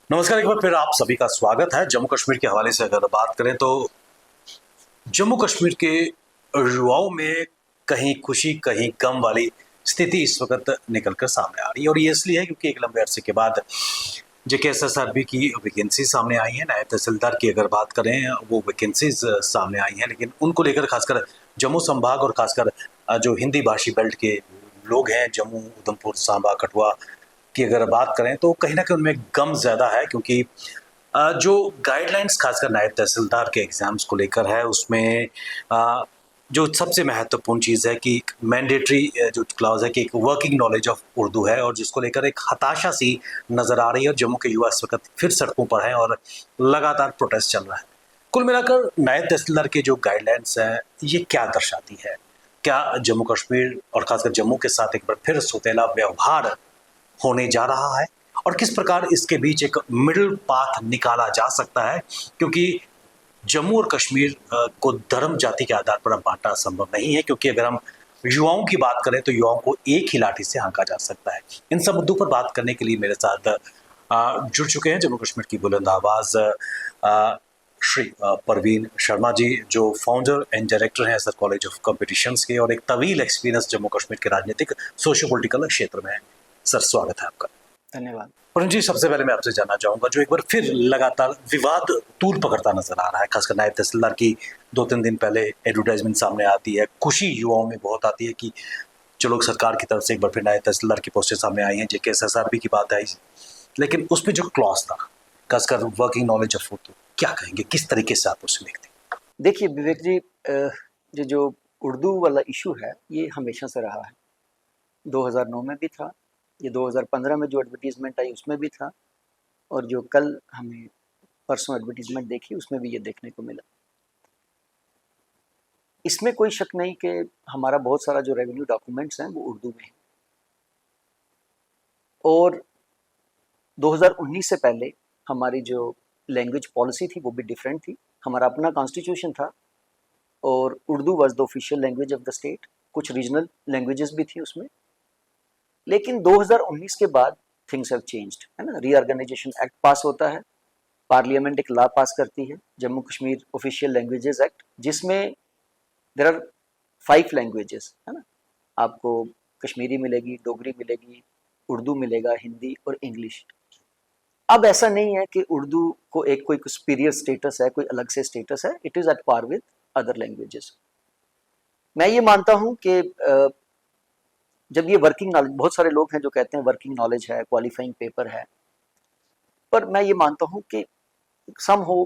नमस्कार, एक बार फिर आप सभी का स्वागत है। जम्मू कश्मीर के हवाले से अगर बात करें तो जम्मू कश्मीर के युवाओं में कहीं खुशी कहीं गम वाली स्थिति इस वक्त निकल कर सामने आ रही है, और ये इसलिए है क्योंकि एक लंबे अरसे के बाद जेकेएसएसआरबी की वैकेंसी सामने आई है। नायब तहसीलदार की अगर बात करें, वो वैकेंसीज सामने आई हैं, लेकिन उनको लेकर खासकर जम्मू संभाग और खासकर जो हिंदी भाषी बेल्ट के लोग हैं, जम्मू, उधमपुर, सांबा, कठुआ की अगर बात करें तो कहीं ना कहीं उनमें गम ज़्यादा है, क्योंकि जो गाइडलाइंस खासकर नायब तहसीलदार के एग्ज़ाम्स को लेकर है, उसमें जो सबसे महत्वपूर्ण चीज़ है कि मैंडेटरी जो क्लॉज है कि एक वर्किंग नॉलेज ऑफ उर्दू है, और जिसको लेकर एक हताशा सी नज़र आ रही है। और जम्मू के युवा इस वक्त फिर सड़कों पर हैं और लगातार प्रोटेस्ट चल रहा है। कुल मिलाकर नायब तहसीलदार की जो गाइडलाइंस है, ये क्या दर्शाती है? क्या जम्मू कश्मीर और खासकर जम्मू के साथ एक बार फिर सौतेला व्यवहार होने जा रहा है, और किस प्रकार इसके बीच एक मिडिल पाथ निकाला जा सकता है? क्योंकि जम्मू और कश्मीर को धर्म जाति के आधार पर अब बांटना संभव नहीं है, क्योंकि अगर हम युवाओं की बात करें तो युवाओं को एक ही लाठी से हाँका जा सकता है। इन सब मुद्दों पर बात करने के लिए मेरे साथ जुड़ चुके हैं जम्मू कश्मीर की बुलंद आवाज श्री परवीन शर्मा जी, जो फाउंडर एंड डायरेक्टर हैं सर कॉलेज ऑफ कॉम्पिटिशन्स के, और एक तवील एक्सपीरियंस जम्मू कश्मीर के राजनीतिक सोशियो पॉलिटिकल क्षेत्र में है। सर, स्वागत है आपका। धन्यवाद। परवीन जी, सबसे पहले मैं आपसे जानना चाहूंगा, जो एक बार फिर लगातार विवाद तूल पकड़ता नजर आ रहा है, खासकर नायब तहसीलदार की 2-3 दिन पहले एडवर्टाइजमेंट सामने आती है, खुशी युवाओं में बहुत आती है कि चलो सरकार की तरफ से एक बार फिर नायब तहसीलदार की पोस्टें सामने आई हैं, जेकेएसएसआरबी की बात आई, लेकिन उसमें जो क्लॉज था खासकर वर्किंग नॉलेज ऑफ उर्दू, क्या कहेंगे, किस तरीके से आप उसे देखते हैं? देखिए विवेक जी, ये जो उर्दू वाला इशू है ये हमेशा से रहा है। 2009 में भी था, ये 2015 में जो एडवर्टीजमेंट आई उसमें भी था, और जो कल हमें परसों एडवर्टीजमेंट देखी उसमें भी ये देखने को मिला। इसमें कोई शक नहीं कि हमारा बहुत सारा जो रेवेन्यू डॉक्यूमेंट्स हैं वो उर्दू में है, और 2019 से पहले हमारी जो लैंग्वेज पॉलिसी थी वो भी डिफरेंट थी। हमारा अपना कॉन्स्टिट्यूशन था और Urdu was the official language of the state. कुछ रीजनल लैंग्वेजेस भी थी उसमें, लेकिन 2019 के बाद थिंग्स हैव चेंज्ड, है ना। रीऑर्गेनाइजेशन एक्ट पास होता है, पार्लियामेंट एक लॉ पास करती है, Jammu Kashmir official languages act, जिसमें देयर आर 5 लैंग्वेजेस, है ना। आपको कश्मीरी मिलेगी, डोगरी मिलेगी, उर्दू मिलेगा, हिंदी और इंग्लिश। अब ऐसा नहीं है कि उर्दू को एक कोई सुपीरियर स्टेटस है, कोई अलग से स्टेटस है, it is at par with other languages. मैं ये मानता हूँ कि जब ये वर्किंग नॉलेज, बहुत सारे लोग हैं जो कहते हैं वर्किंग नॉलेज है, क्वालिफाइंग पेपर है, पर मैं ये मानता हूँ कि सम हो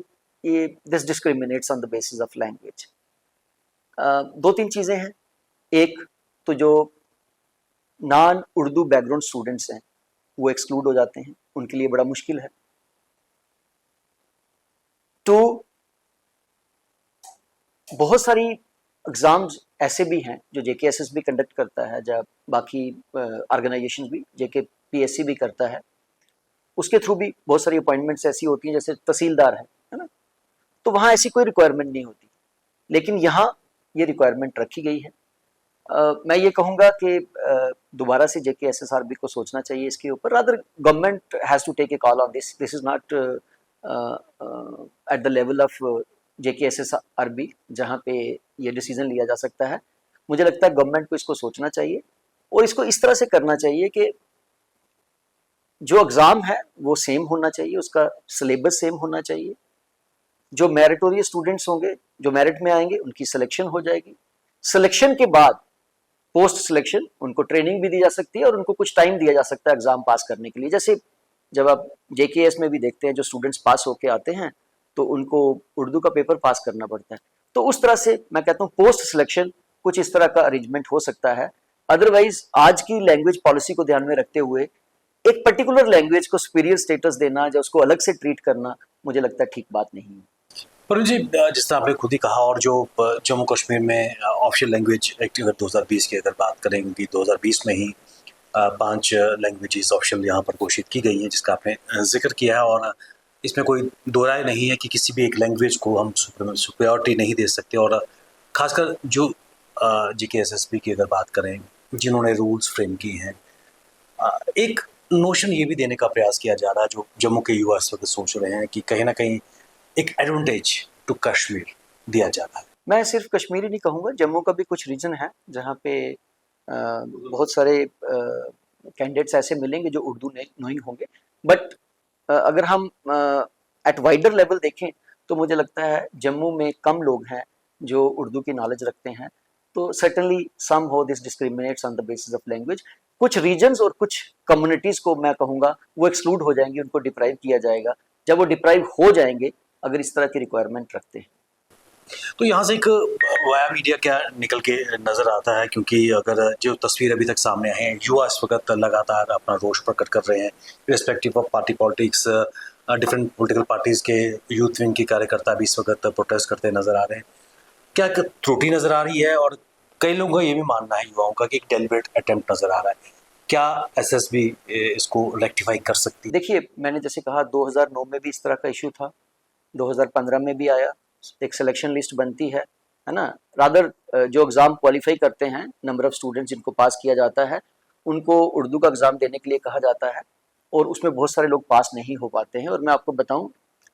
ये this discriminates on the basis of language. 2-3 चीज़ें हैं। एक तो जो नॉन उर्दू बैकग्राउंड स्टूडेंट्स हैं वो एक्सक्लूड हो जाते हैं, उनके लिए बड़ा मुश्किल है। तो बहुत सारी एग्ज़ाम्स ऐसे भी हैं जो जेकेएसएस भी कंडक्ट करता है, जब बाकी ऑर्गेनाइजेशन भी, जेके पीएससी भी करता है, उसके थ्रू भी बहुत सारी अपॉइंटमेंट्स ऐसी होती हैं, जैसे तहसीलदार है ना। तो वहाँ ऐसी कोई रिक्वायरमेंट नहीं होती, लेकिन यहाँ ये रिक्वायरमेंट रखी गई है। मैं ये कहूँगा कि दोबारा से जेकेएसएसआरबी को सोचना चाहिए इसके ऊपर। Rather government has to take a call on this, this is not at the level of JKSSRB जहाँ पे ये डिसीजन लिया जा सकता है। मुझे लगता है गवर्नमेंट को इसको सोचना चाहिए, और इसको इस तरह से करना चाहिए कि जो एग्ज़ाम है वो सेम होना चाहिए, उसका सिलेबस सेम होना चाहिए। जो मेरिटोरियस स्टूडेंट्स होंगे, जो मेरिट में आएंगे, उनकी सिलेक्शन हो जाएगी। सिलेक्शन के बाद पोस्ट सिलेक्शन उनको ट्रेनिंग भी दी जा सकती है, और उनको कुछ टाइम दिया जा सकता है एग्जाम पास करने के लिए। जैसे जब आप जेकेएस में भी देखते हैं, जो स्टूडेंट्स पास होके आते हैं तो उनको उर्दू का पेपर पास करना पड़ता है। तो उस तरह से मैं कहता हूँ पोस्ट सिलेक्शन कुछ इस तरह का अरेंजमेंट हो सकता है। अदरवाइज आज की लैंग्वेज पॉलिसी को ध्यान में रखते हुए एक पर्टिकुलर लैंग्वेज को सुपीरियर स्टेटस देना या उसको अलग से ट्रीट करना, मुझे लगता है ठीक बात नहीं है। परवीन जी, जिस तरह आपने खुद ही कहा, और जो जम्मू कश्मीर में ऑफिशियल लैंग्वेज एक्ट अगर 2020 की अगर बात करें, क्योंकि 2020 में ही 5 लैंग्वेजेस ऑप्शनल यहाँ पर घोषित की गई हैं, जिसका आपने जिक्र किया है, और इसमें कोई दो राय नहीं है कि किसी भी एक लैंग्वेज को हम सुपरियॉरिटी नहीं दे सकते। और खासकर जो जेकेएसएसबी की अगर बात करें, जिन्होंने रूल्स फ्रेम किए हैं, एक नोशन ये भी देने का प्रयास किया जा रहा है, जो जम्मू के युवा इस वक्त सोच रहे हैं कि कहीं ना कहीं एक एडवांटेज टू कश्मीर दिया जा रहा है। मैं सिर्फ कश्मीर ही नहीं कहूँगा, जम्मू का भी कुछ रीजन है जहाँ पे बहुत सारे कैंडिडेट्स ऐसे मिलेंगे जो उर्दू नोइंग होंगे, बट अगर हम एट वाइडर लेवल देखें तो मुझे लगता है जम्मू में कम लोग हैं जो उर्दू की नॉलेज रखते हैं, तो सर्टनली सम हो this discriminates on the basis of language. कुछ रीजन्स और कुछ कम्युनिटीज़ को मैं कहूँगा वो एक्सक्लूड हो जाएंगे, उनको डिप्राइव किया जाएगा। जब वो डिप्राइव हो जाएंगे अगर इस तरह की रिक्वायरमेंट रखते हैं, तो यहाँ से एक वाया मीडिया क्या निकल के नजर आता है, क्योंकि अगर जो तस्वीर अभी तक सामने आए हैं, युवा इस वक्त लगातार अपना रोष प्रकट कर रहे हैं respective of party politics. Different political parties के यूथ विंग के कार्यकर्ता भी इस वक्त प्रोटेस्ट करते नजर आ रहे हैं। क्या एक त्रुटि नजर आ रही है? और कई लोगों का ये भी मानना है युवाओं का कि एक डेलिब्रेट अटेम्प्ट नजर आ रहा है। क्या एसएसबी इसको रेक्टिफाई कर सकती है? देखिए मैंने जैसे कहा 2009 में भी इस तरह का इशू था, 2015 में भी आया, एक सिलेक्शन लिस्ट बनती है ना। रादर जो एग्ज़ाम क्वालिफाई करते हैं, नंबर ऑफ स्टूडेंट्स जिनको पास किया जाता है, उनको उर्दू का एग्ज़ाम देने के लिए कहा जाता है और उसमें बहुत सारे लोग पास नहीं हो पाते हैं। और मैं आपको बताऊं,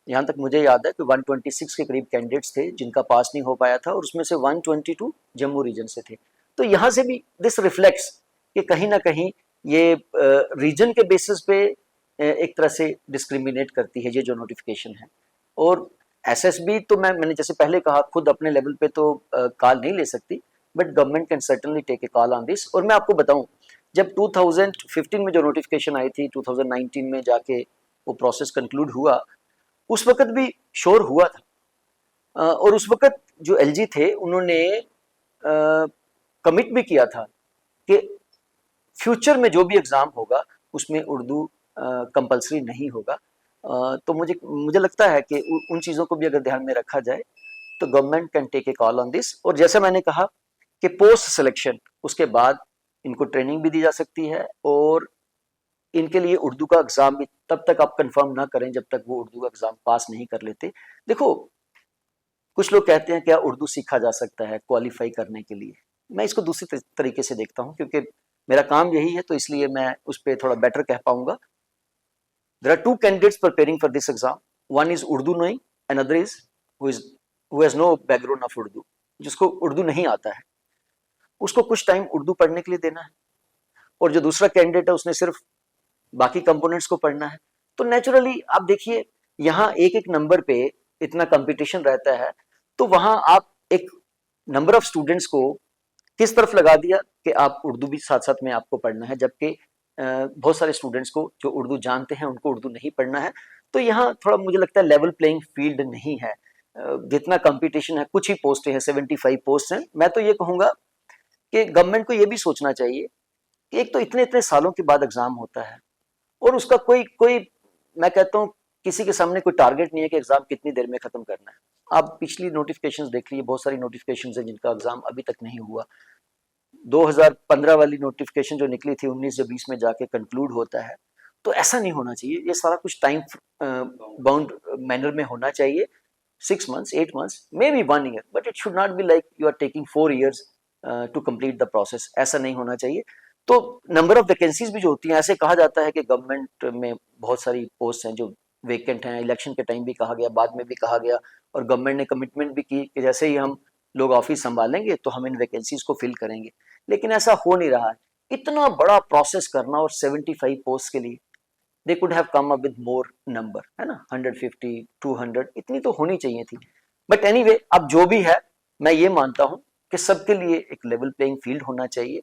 यहाँ तक मुझे याद है कि 126 के करीब कैंडिडेट्स थे जिनका पास नहीं हो पाया था और उसमें से 122 जम्मू रीजन से थे। तो यहाँ से भी दिस रिफ्लेक्ट्स कि कहीं ना कहीं ये रीजन के बेसिस पे एक तरह से डिस्क्रिमिनेट करती है ये जो नोटिफिकेशन है। और एसएसबी तो मैंने जैसे पहले कहा खुद अपने लेवल पे तो कॉल नहीं ले सकती, but government can certainly take a call on this. और मैं आपको बताऊं, जब 2015 में जो नोटिफिकेशन आई थी, 2019 में जाके वो प्रोसेस कंक्लूड हुआ, उस वक्त भी शोर हुआ था। और उस वक्त जो एलजी थे उन्होंने कमिट भी किया था कि फ्यूचर में जो भी एग्ज़ाम होगा उसमें उर्दू कंपलसरी नहीं होगा। तो मुझे लगता है कि उन चीज़ों को भी अगर ध्यान में रखा जाए तो government can take a call on this. और जैसा मैंने कहा कि पोस्ट सिलेक्शन उसके बाद इनको ट्रेनिंग भी दी जा सकती है और इनके लिए उर्दू का एग्ज़ाम भी तब तक आप कंफर्म ना करें जब तक वो उर्दू का एग्ज़ाम पास नहीं कर लेते। देखो कुछ लोग कहते हैं क्या उर्दू सीखा जा सकता है क्वालिफाई करने के लिए, मैं इसको दूसरी तरीके से देखता हूँ क्योंकि मेरा काम यही है, तो इसलिए मैं उस पर थोड़ा बेटर कह पाऊंगा। There are two candidates preparing for this exam. One is Urdu knowing, another is who has no background of Urdu. जिसको उर्दू नहीं आता है उसको कुछ टाइम उर्दू पढ़ने के लिए देना है, और जो दूसरा कैंडिडेट है उसने सिर्फ बाकी कंपोनेंट्स को पढ़ना है। तो नेचुरली आप देखिए यहाँ एक एक नंबर पे इतना कंपटीशन रहता है, तो वहां आप एक नंबर ऑफ स्टूडेंट्स को किस तरफ लगा दिया कि आप उर्दू भी साथ साथ में आपको पढ़ना है, जबकि बहुत सारे स्टूडेंट्स को जो उर्दू जानते हैं उनको उर्दू नहीं पढ़ना है। तो यहाँ थोड़ा मुझे लगता है लेवल प्लेइंग फील्ड नहीं है। जितना कंपटीशन है, कुछ ही पोस्ट है, 75 पोस्ट हैं। मैं तो ये कहूँगा कि गवर्नमेंट को ये भी सोचना चाहिए कि एक तो इतने इतने सालों के बाद एग्जाम होता है और उसका कोई कोई मैं कहता हूँ किसी के सामने कोई टारगेट नहीं है कि एग्जाम कितनी देर में खत्म करना है। आप पिछली नोटिफिकेशंस देख लीजिए, बहुत सारी नोटिफिकेशंस हैं जिनका एग्जाम अभी तक नहीं हुआ। 2015 वाली नोटिफिकेशन जो निकली थी 19 या 20 में जाके कंक्लूड होता है। तो ऐसा नहीं होना चाहिए, ये सारा कुछ टाइम बाउंड मैनर में होना चाहिए। 6 months, 8 months, maybe 1 year, but it should not be like you are taking 4 years to complete the process. ऐसा नहीं होना चाहिए। तो नंबर ऑफ वैकेंसीज भी जो होती हैं, ऐसे कहा जाता है कि गवर्नमेंट में बहुत सारी पोस्ट हैं जो वेकेंट हैं, इलेक्शन के टाइम भी कहा गया, बाद में भी कहा गया, और गवर्नमेंट ने कमिटमेंट भी की कि जैसे ही हम लोग ऑफिस संभालेंगे तो हम इन वैकेंसीज को फिल करेंगे। लेकिन ऐसा हो नहीं रहा है। इतना बड़ा प्रोसेस करना और 75 पोस्ट के लिए they could have come up with more number, है ना, 150, 200 इतनी तो होनी चाहिए थी। बट एनीवे, अब जो भी है, मैं ये मानता हूँ कि सबके लिए एक लेवल प्लेइंग फील्ड होना चाहिए।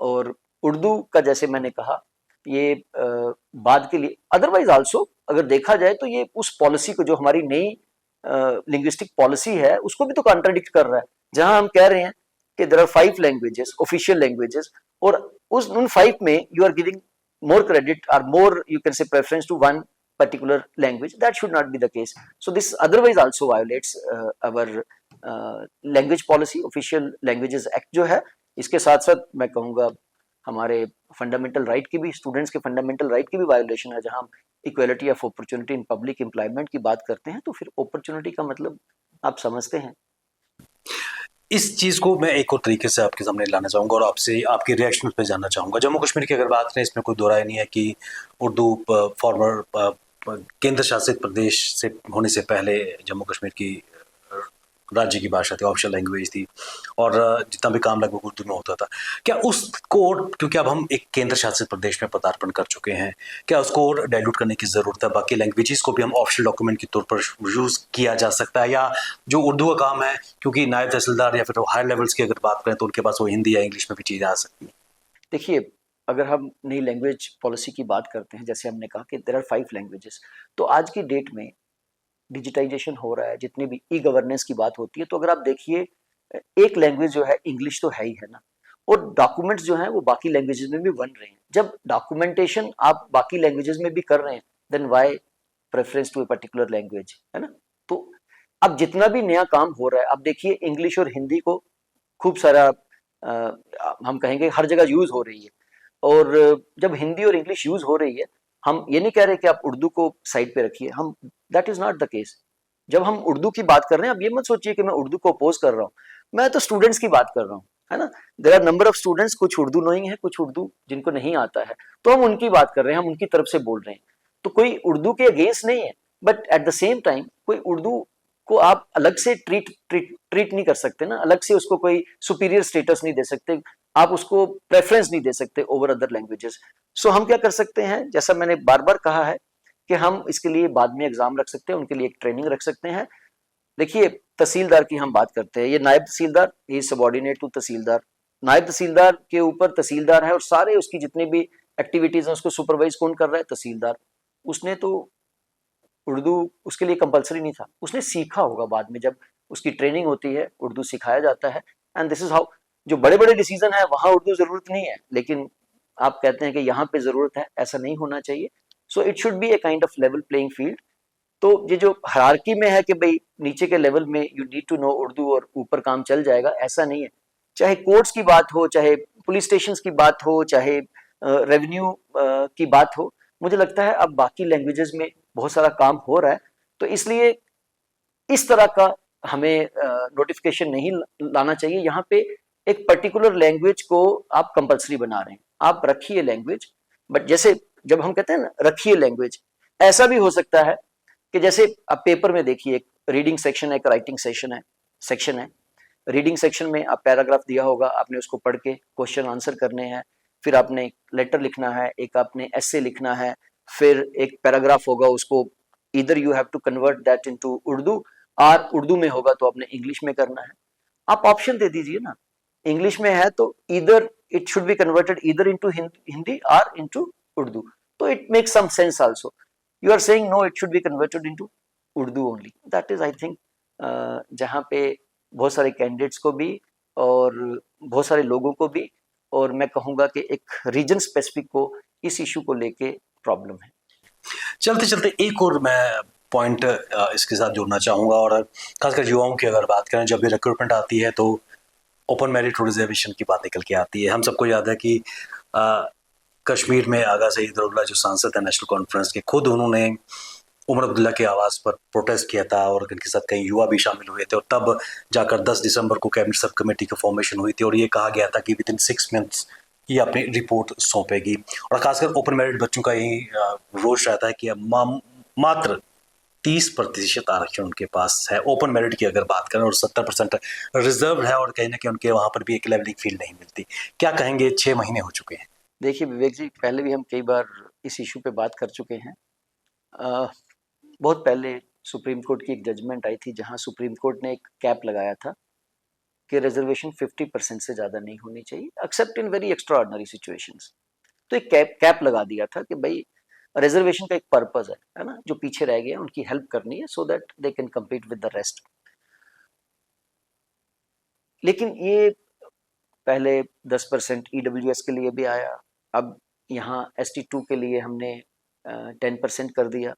और उर्दू का जैसे मैंने कहा ये बाद के लिए, अदरवाइज आल्सो अगर देखा जाए तो ये उस पॉलिसी को, जो हमारी नई लिंग्विस्टिक पॉलिसी है, उसको भी तो कॉन्ट्राडिक्ट कर रहा है। जहां हम कह रहे हैं कि there are 5 languages, official languages, और उन 5 में you are giving more credit or more, you can say, preference to one particular language. That should not be the case. So this otherwise also violates our language policy, official languages act जो है। इसके साथ साथ मैं कहूँगा हमारे fundamental right की भी, स्टूडेंट्स के फंडामेंटल राइट की भी वायोलेशन है। जहाँ हम equality of opportunity in public employment की बात करते हैं तो फिर अपॉर्चुनिटी का मतलब आप समझते हैं। इस चीज़ को मैं एक और तरीके से आपके सामने लाना चाहूँगा और आपसे आपके रिएक्शन पे जानना चाहूँगा। जम्मू कश्मीर की अगर बात करें, इसमें कोई दो राय नहीं है कि उर्दू फॉर्मर केंद्र शासित प्रदेश से होने से पहले जम्मू कश्मीर की अ, राज्य की भाषा थी, ऑफिशियल लैंग्वेज थी और जितना भी काम लगभग उर्दू में होता था। क्या उसको और, क्योंकि अब हम एक केंद्र शासित प्रदेश में पदार्पण कर चुके हैं, क्या उसको और डाइल्यूट करने की ज़रूरत है? बाकी लैंग्वेजेस को भी हम ऑफिशियल डॉक्यूमेंट के तौर पर यूज़ किया जा सकता है, या जो उर्दू का काम है, क्योंकि नायब तहसीलदार या फिर हायर लेवल्स की अगर बात करें तो उनके पास वो हिंदी या इंग्लिश में भी चीज़ें आ सकती हैं? देखिए, अगर हम नई लैंग्वेज पॉलिसी की बात करते हैं, जैसे हमने कहा कि देयर आर 5 लैंग्वेजेस, तो आज की डेट में डिजिटाइजेशन हो रहा है, जितनी भी ई गवर्नेंस की बात होती है, तो अगर आप देखिए, एक लैंग्वेज जो है इंग्लिश तो है ही है ना, और डॉक्यूमेंट्स जो हैं वो बाकी लैंग्वेजेस में भी बन रहे हैं। जब डॉक्यूमेंटेशन आप बाकी लैंग्वेजेस में भी कर रहे हैं, then why preference to a particular language, है ना? तो अब जितना भी नया काम हो रहा है, अब देखिए इंग्लिश और हिंदी को खूब सारा हम कहेंगे हर जगह यूज हो रही है। और जब हिंदी और इंग्लिश यूज हो रही है, हम ये नहीं कह रहे कि आप उर्दू को साइड पे रखिए, हम that is not the case. जब हम उर्दू की बात कर रहे हैं, अब ये मत सोचिए कि मैं उर्दू को अपोज कर रहा हूँ, मैं तो स्टूडेंट्स की बात कर रहा हूँ, है ना? There are number of students, कुछ उर्दू नोइंग है, कुछ उर्दू जिनको नहीं आता है, तो हम उनकी बात कर रहे हैं, हम उनकी तरफ से बोल रहे हैं। तो कोई उर्दू के अगेंस्ट नहीं है, but at the same time कोई उर्दू को आप अलग से ट्रीट नहीं कर सकते ना, अलग से उसको कोई सुपीरियर स्टेटस नहीं दे सकते, आप उसको प्रेफरेंस नहीं दे सकते ओवर अदर लैंग्वेजेस। सो हम क्या कर सकते हैं, जैसा मैंने बार बार कहा है कि हम इसके लिए बाद में एग्जाम रख सकते हैं, उनके लिए एक ट्रेनिंग रख सकते हैं। देखिए, तहसीलदार की हम बात करते हैं, ये नायब तहसीलदार, ही सबॉर्डिनेट टू तहसीलदार। नायब तहसीलदार के ऊपर तहसीलदार है और सारे उसकी जितनी भी एक्टिविटीज हैं उसको सुपरवाइज कौन कर रहा है? तहसीलदार। उसने तो उर्दू उसके लिए कंपलसरी नहीं था, उसने सीखा होगा बाद में, जब उसकी ट्रेनिंग होती है उर्दू सिखाया जाता है। एंड दिस इज हाउ, जो बड़े बड़े डिसीजन है वहां उर्दू जरूरत नहीं है, लेकिन आप कहते हैं कि यहाँ पे जरूरत है, ऐसा नहीं होना चाहिए। So it should B a kind of level playing field. तो ये जो हायरार्की में है कि भाई नीचे के लेवल में you need to know Urdu और ऊपर काम चल जाएगा, ऐसा नहीं है। चाहे कोर्ट्स की बात हो, चाहे पुलिस स्टेशन की बात हो, चाहे रेवेन्यू की बात हो, मुझे लगता है अब बाकी लैंग्वेजेस में बहुत सारा काम हो रहा है। तो इसलिए इस तरह का हमें नोटिफिकेशन नहीं लाना चाहिए। यहाँ पे एक पर्टिकुलर लैंग्वेज को आप कंपलसरी बना रहे हैं, आप रखिए लैंग्वेज। बट जैसे जब हम कहते हैं ना रखिए लैंग्वेज, ऐसा भी हो सकता है कि जैसे आप पेपर में देखिए, एक रीडिंग सेक्शन है, एक राइटिंग सेक्शन है। रीडिंग सेक्शन में आप पैराग्राफ दिया होगा, आपने उसको पढ़ के क्वेश्चन आंसर करने हैं, फिर आपने एक लेटर लिखना है, एक आपने एसे लिखना है, फिर एक पैराग्राफ होगा, उसको इधर you have to convert that into Urdu, और उर्दू में होगा तो आपने इंग्लिश में करना है। आप ऑप्शन दे दीजिए ना, इंग्लिश में है तो इधर इट शुड बी कन्वर्टेड इधर इनटू हिंदी और इनटू उर्दू, तो it makes some sense also. You are saying no, it should be converted into Urdu only, that is I think जहाँ पे बहुत सारे कैंडिडेट्स को भी और बहुत सारे लोगों को भी, और मैं कहूँगा कि एक रीजन स्पेसिफिक को इस इशू को लेके प्रॉब्लम है। चलते चलते एक और मैं पॉइंट इसके साथ जोड़ना चाहूँगा, और खासकर युवाओं की अगर बात करें, जब भी रिक्रूटमेंट आती है तो ओपन मेरिट और रिजर्वेशन की बात निकल के आती है। हम सबको याद है कि कश्मीर में आगा सईद उल्लाह जो सांसद है नेशनल कॉन्फ्रेंस के, खुद उन्होंने उमर अब्दुल्ला के आवास पर प्रोटेस्ट किया था और उनके साथ कई युवा भी शामिल हुए थे, और तब जाकर 10 दिसंबर को कैबिनेट सब कमेटी की फॉर्मेशन हुई थी और ये कहा गया था कि विद इन 6 मंथ्स ये अपनी रिपोर्ट सौंपेगी। और खासकर ओपन मेरिट बच्चों का यही रोष रहता है कि अब मात्र 30% आरक्षण उनके पास है ओपन मेरिट की अगर बात करें, और 70% रिजर्व है, और कहीं ना कहीं उनके वहां पर भी एक लेवलिंग फील्ड नहीं मिलती। क्या कहेंगे, 6 महीने हो चुके हैं। देखिए विवेक जी, पहले भी हम कई बार इस इशू पे बात कर चुके हैं। बहुत पहले सुप्रीम कोर्ट की एक जजमेंट आई थी, जहां सुप्रीम कोर्ट ने एक कैप लगाया था कि रिजर्वेशन 50% से ज़्यादा नहीं होनी चाहिए, accept in very extraordinary situations. तो एक कैप लगा दिया था कि भाई रिजर्वेशन का एक पर्पज है ना, जो पीछे रह गए उनकी हेल्प करनी है, so that they can compete with the rest. लेकिन ये पहले 10% ईडब्ल्यूएस के लिए भी आया, अब यहाँ ST2 के लिए हमने 10% कर दिया,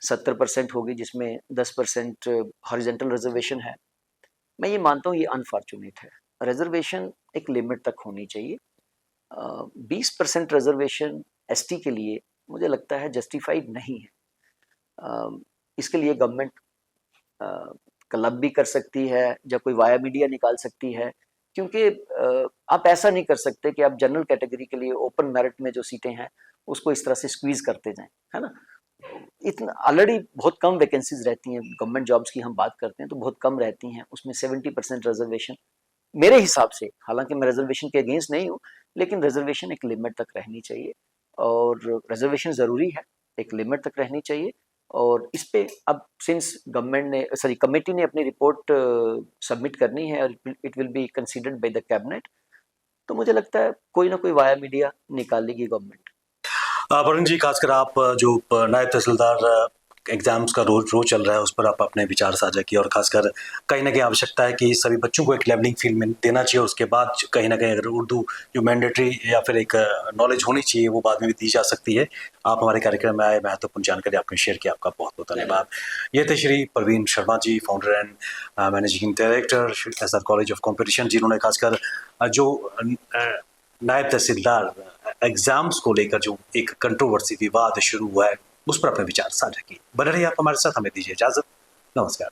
70% होगी, जिसमें 10% हॉरिजेंटल रिजर्वेशन है। मैं ये मानता हूँ ये अनफॉर्चुनेट है, रिजर्वेशन एक लिमिट तक होनी चाहिए। 20% रिजर्वेशन ST के लिए मुझे लगता है जस्टिफाइड नहीं है। इसके लिए गवर्नमेंट क्लब भी कर सकती है या कोई वाया मीडिया निकाल सकती है, क्योंकि आप ऐसा नहीं कर सकते कि आप जनरल कैटेगरी के लिए ओपन मेरिट में जो सीटें हैं उसको इस तरह से स्क्वीज करते जाएं, है ना। इतना ऑलरेडी बहुत कम वैकेंसीज रहती हैं, गवर्नमेंट जॉब्स की हम बात करते हैं तो बहुत कम रहती हैं, उसमें 70% रिजर्वेशन मेरे हिसाब से, हालांकि मैं रिजर्वेशन के अगेंस्ट नहीं हूँ, लेकिन रिजर्वेशन एक लिमिट तक रहनी चाहिए, और रिजर्वेशन ज़रूरी है, एक लिमिट तक रहनी चाहिए। और इस पे अब सिंस गवर्नमेंट ने कमेटी ने अपनी रिपोर्ट सबमिट करनी है और it will be considered by the cabinet, तो मुझे लगता है कोई ना कोई वाया मीडिया निकालेगी गवर्नमेंट। वरुण जी, खासकर आप जो नायब तहसीलदार एग्जाम्स का रोज चल रहा है उस पर आप अपने विचार साझा किए, और खासकर कहीं ना कहीं आवश्यकता है कि सभी बच्चों को एक लेवलिंग फील्ड में देना चाहिए, उसके बाद कहीं ना कहीं अगर उर्दू जो मैंडेटरी या फिर एक नॉलेज होनी चाहिए वो बाद में भी दी जा सकती है। आप हमारे कार्यक्रम में आए, महत्वपूर्ण जानकारी आपने शेयर की, आपका बहुत बहुत धन्यवाद। ये थे Shri Parveen Sharma ji, founder and managing director SR college of competition, जिन्होंने खासकर जो नायब तहसीलदार एग्जाम्स को लेकर जो एक कंट्रोवर्सी विवाद शुरू हुआ है उस पर अपने विचार साझा किए। बने रहिए आप हमारे साथ, हमें दीजिए इजाजत, नमस्कार।